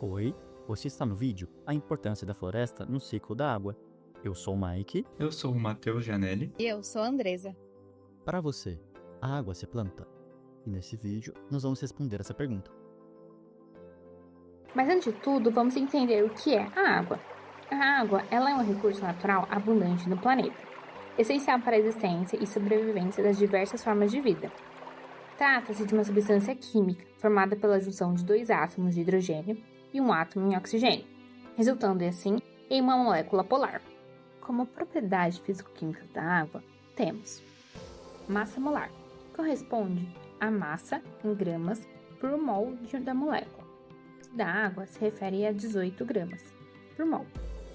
Oi, você está no vídeo A Importância da Floresta no Ciclo da Água. Eu sou o Mike. Eu sou o Matheus Janelli. E eu sou a Andresa. Para você, a água se planta? E nesse vídeo nós vamos responder essa pergunta. Mas antes de tudo, vamos entender o que é a água. A água, ela é um recurso natural abundante no planeta, essencial para a existência e sobrevivência das diversas formas de vida. Trata-se de uma substância química formada pela junção de dois átomos de hidrogênio e um átomo em oxigênio, resultando assim em uma molécula polar. Como propriedade físico-química da água, temos massa molar, que corresponde à massa em gramas por mol da molécula. Da água se refere a 18 gramas por mol,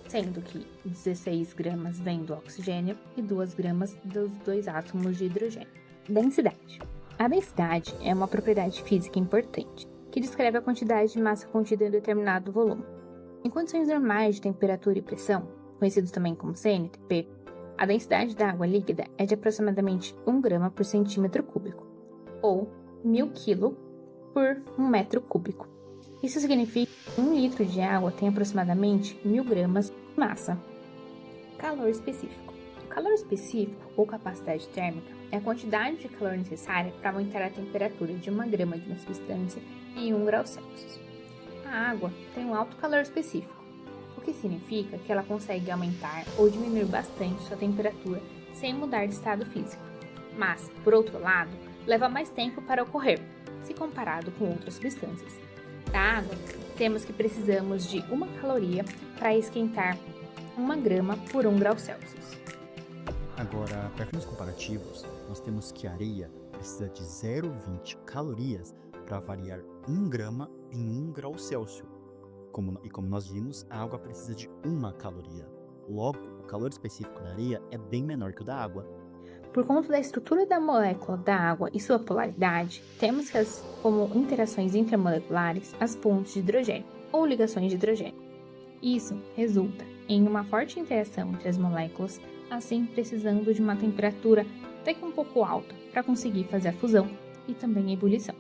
sendo que 16 gramas vêm do oxigênio e 2 gramas dos dois átomos de hidrogênio. Densidade. A densidade é uma propriedade física importante, que descreve a quantidade de massa contida em determinado volume. Em condições normais de temperatura e pressão, conhecidos também como CNTP, a densidade da água líquida é de aproximadamente 1 grama por centímetro cúbico, ou 1000 kg por 1 metro cúbico. Isso significa que 1 litro de água tem aproximadamente 1000 gramas de massa. Calor específico. O calor específico, ou capacidade térmica, é a quantidade de calor necessária para aumentar a temperatura de 1 grama de uma substância em 1 grau Celsius. A água tem um alto calor específico, o que significa que ela consegue aumentar ou diminuir bastante sua temperatura sem mudar de estado físico. Mas, por outro lado, leva mais tempo para ocorrer, se comparado com outras substâncias. Da água, temos que precisamos de 1 caloria para esquentar 1 grama por 1 grau Celsius. Agora, para fins comparativos, nós temos que a areia precisa de 0,20 calorias para variar 1 grama em 1 grau Celsius. Como nós vimos, a água precisa de 1 caloria. Logo, o calor específico da areia é bem menor que o da água. Por conta da estrutura da molécula da água e sua polaridade, temos como interações intermoleculares as pontes de hidrogênio, ou ligações de hidrogênio. Isso resulta em uma forte interação entre as moléculas, assim precisando de uma temperatura até que um pouco alta para conseguir fazer a fusão e também a ebulição.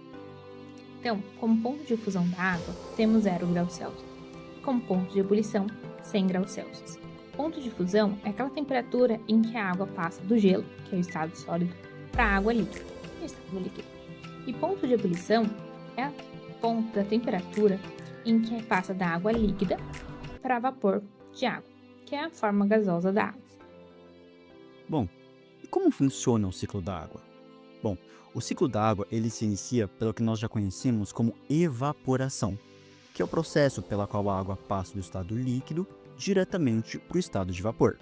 Então, como ponto de fusão da água, temos 0 graus Celsius. Como ponto de ebulição, 100 graus Celsius. Ponto de fusão é aquela temperatura em que a água passa do gelo, que é o estado sólido, para a água líquida, que é o estado líquido. E ponto de ebulição é o ponto da temperatura em que passa da água líquida para vapor de água, que é a forma gasosa da água. Bom, e como funciona o ciclo da água? Bom, o ciclo da água ele se inicia pelo que nós já conhecemos como evaporação, que é o processo pela qual a água passa do estado líquido diretamente para o estado de vapor.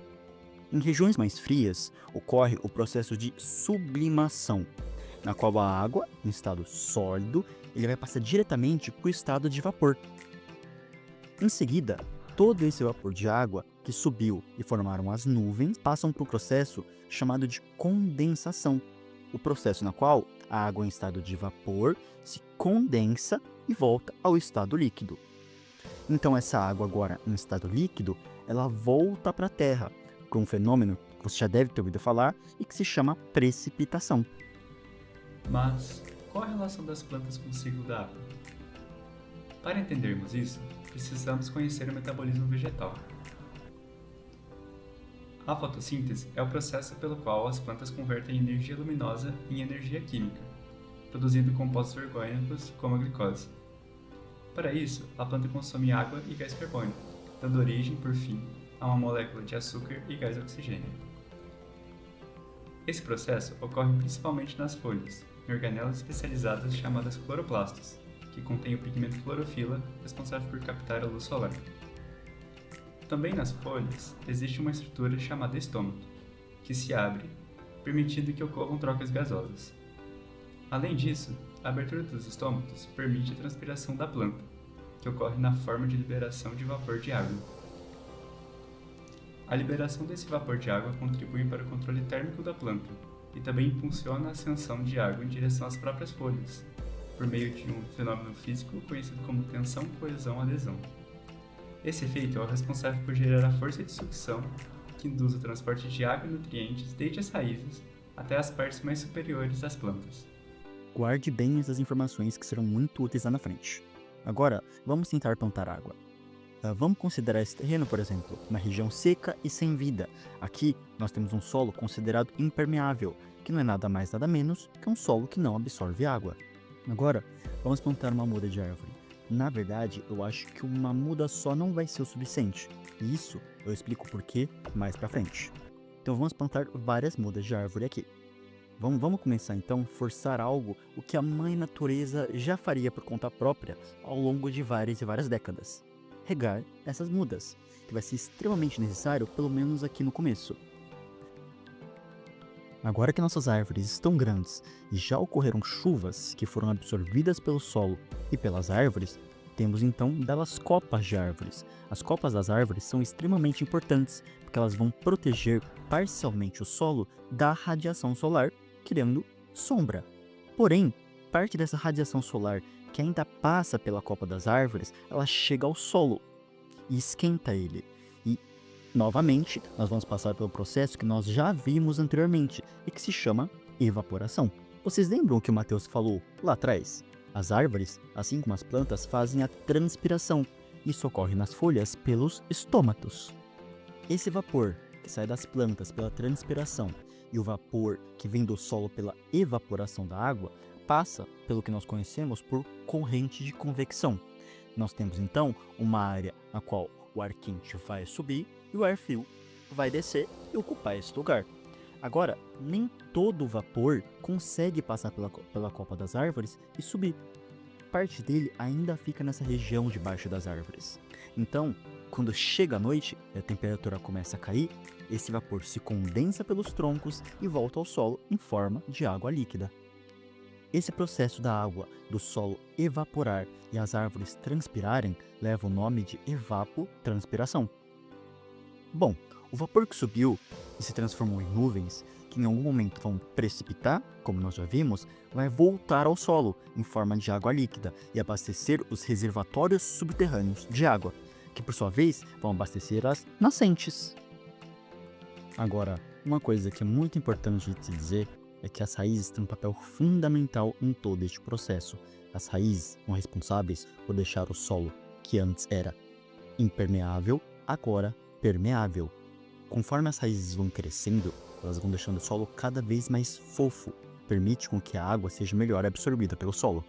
Em regiões mais frias, ocorre o processo de sublimação, na qual a água, em estado sólido, ele vai passar diretamente para o estado de vapor. Em seguida, todo esse vapor de água que subiu e formaram as nuvens passam por um processo chamado de condensação, o processo na qual a água em estado de vapor se condensa e volta ao estado líquido. Então essa água agora em estado líquido, ela volta para a Terra, por um fenômeno que você já deve ter ouvido falar e que se chama precipitação. Mas qual a relação das plantas com o ciclo da água? Para entendermos isso, precisamos conhecer o metabolismo vegetal. A fotossíntese é o processo pelo qual as plantas convertem energia luminosa em energia química, produzindo compostos orgânicos como a glicose. Para isso, a planta consome água e gás carbônico, dando origem, por fim, a uma molécula de açúcar e gás oxigênio. Esse processo ocorre principalmente nas folhas, em organelas especializadas chamadas cloroplastos, que contêm o pigmento clorofila, responsável por captar a luz solar. Também nas folhas existe uma estrutura chamada estômago, que se abre, permitindo que ocorram trocas gasosas. Além disso, a abertura dos estômatos permite a transpiração da planta, que ocorre na forma de liberação de vapor de água. A liberação desse vapor de água contribui para o controle térmico da planta e também impulsiona a ascensão de água em direção às próprias folhas, por meio de um fenômeno físico conhecido como tensão, coesão, adesão. Esse efeito é o responsável por gerar a força de sucção que induz o transporte de água e nutrientes desde as raízes até as partes mais superiores das plantas. Guarde bem essas informações que serão muito úteis lá na frente. Agora, vamos tentar plantar água. Vamos considerar esse terreno, por exemplo, uma região seca e sem vida. Aqui, nós temos um solo considerado impermeável, que não é nada mais nada menos que um solo que não absorve água. Agora, vamos plantar uma muda de árvore. Na verdade, eu acho que uma muda só não vai ser o suficiente. E isso eu explico por quê mais pra frente. Então vamos plantar várias mudas de árvore aqui. Vamos começar então a forçar algo o que a mãe natureza já faria por conta própria ao longo de várias e várias décadas. Regar essas mudas, que vai ser extremamente necessário, pelo menos aqui no começo. Agora que nossas árvores estão grandes e já ocorreram chuvas que foram absorvidas pelo solo e pelas árvores, temos então belas copas de árvores. As copas das árvores são extremamente importantes porque elas vão proteger parcialmente o solo da radiação solar, criando sombra. Porém, parte dessa radiação solar que ainda passa pela copa das árvores, ela chega ao solo e esquenta ele. E, novamente, nós vamos passar pelo processo que nós já vimos anteriormente e que se chama evaporação. Vocês lembram o que o Matheus falou lá atrás? As árvores, assim como as plantas, fazem a transpiração. Isso ocorre nas folhas pelos estômatos. Esse vapor que sai das plantas pela transpiração e o vapor que vem do solo pela evaporação da água passa pelo que nós conhecemos por corrente de convecção. Nós temos então uma área na qual o ar quente vai subir e o ar frio vai descer e ocupar esse lugar. Agora, nem todo o vapor consegue passar pela copa das árvores e subir. Parte dele ainda fica nessa região debaixo das árvores. Então, quando chega a noite e a temperatura começa a cair, esse vapor se condensa pelos troncos e volta ao solo em forma de água líquida. Esse processo da água do solo evaporar e as árvores transpirarem leva o nome de evapotranspiração. Bom, o vapor que subiu e se transformou em nuvens, que em algum momento vão precipitar, como nós já vimos, vai voltar ao solo em forma de água líquida e abastecer os reservatórios subterrâneos de água, que por sua vez vão abastecer as nascentes. Agora, uma coisa que é muito importante de se dizer é que as raízes têm um papel fundamental em todo este processo. As raízes são responsáveis por deixar o solo, que antes era impermeável, agora permeável. Conforme as raízes vão crescendo, elas vão deixando o solo cada vez mais fofo, permite com que a água seja melhor absorvida pelo solo.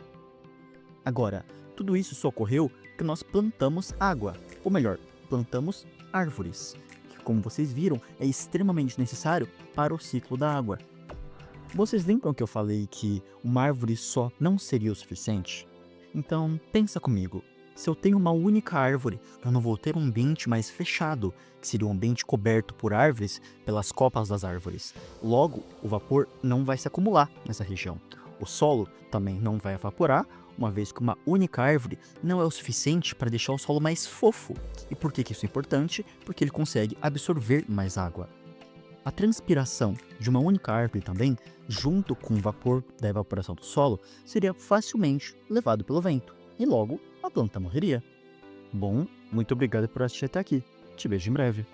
Agora, tudo isso só ocorreu porque nós plantamos água, ou melhor, plantamos árvores, que como vocês viram é extremamente necessário para o ciclo da água. Vocês lembram que eu falei que uma árvore só não seria o suficiente? Então, pensa comigo. Se eu tenho uma única árvore, eu não vou ter um ambiente mais fechado, que seria um ambiente coberto por árvores pelas copas das árvores. Logo, o vapor não vai se acumular nessa região. O solo também não vai evaporar, uma vez que uma única árvore não é o suficiente para deixar o solo mais fofo. E por que isso é importante? Porque ele consegue absorver mais água. A transpiração de uma única árvore também, junto com o vapor da evaporação do solo, seria facilmente levado pelo vento, e logo a planta morreria. Bom, muito obrigado por assistir até aqui. Te vejo em breve.